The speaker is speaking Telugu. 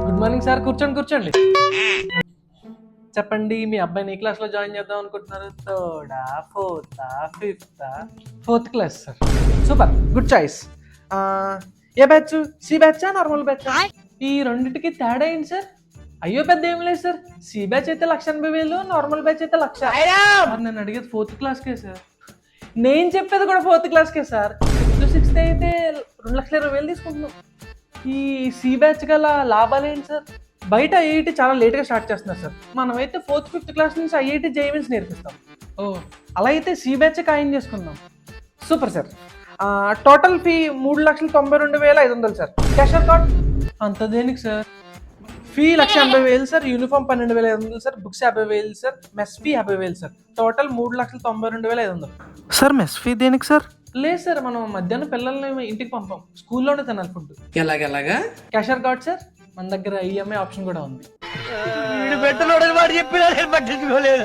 Good morning sir. కూర్చోండి కూర్చోండి. చెప్పండి, మీ అబ్బాయిని ఏ క్లాస్లో జాయిన్ చేద్దాం అనుకుంటున్నారు? థర్డా, ఫోర్తా, ఫిఫ్తా? Fourth class sir. Super, good choice. ఏ బ్యాచ్? సి బ్యాచా, నార్మల్ బ్యాచా? ఈ రెండింటికి తేడా ఏంటి సార్? అయ్యో పెద్ద ఏం లేదు సార్. సి బ్యాచ్ అయితే 1,80,000, నార్మల్ బ్యాచ్ అయితే 1,00,000. నేను అడిగేది ఫోర్త్ క్లాస్కే సార్. నేను చెప్పేది కూడా ఫోర్త్ క్లాస్కే సార్. 5th 6th అయితే 2,20,000 తీసుకుంటున్నాం. ఈ సి బ్యాచ్ గల లాభాలు ఏంటి సార్? బయట ఐఐటి చాలా లేట్గా స్టార్ట్ చేస్తున్నారు సార్. మనమైతే 4th 5th క్లాస్ నుంచి ఐఐటి జేఈఈన్స్ నేర్పిస్తాం. ఓ, అలా అయితే సి బ్యాచ్ ఖాయం చేసుకుందాం. Super sir. Total fee 3,92,500 sir. Cashier card అంత దేనికి sir? Fee 1,80,000 sir, uniform 12,500 sir, books 50,000 sir, mess fee 50,000 sir. Total 3,92,500 sir. Mess fee దేనికి సార్? లేదు సార్, మనం మధ్యాహ్నం పిల్లల్ని ఇంటికి పంపాం, స్కూల్లోనే తినాలి ఫుడ్. ఎలాగా? క్యాషర్ కార్డ్ సార్, మన దగ్గర ఈఎంఐ ఆప్షన్ కూడా ఉంది. పట్టించుకోలేదు.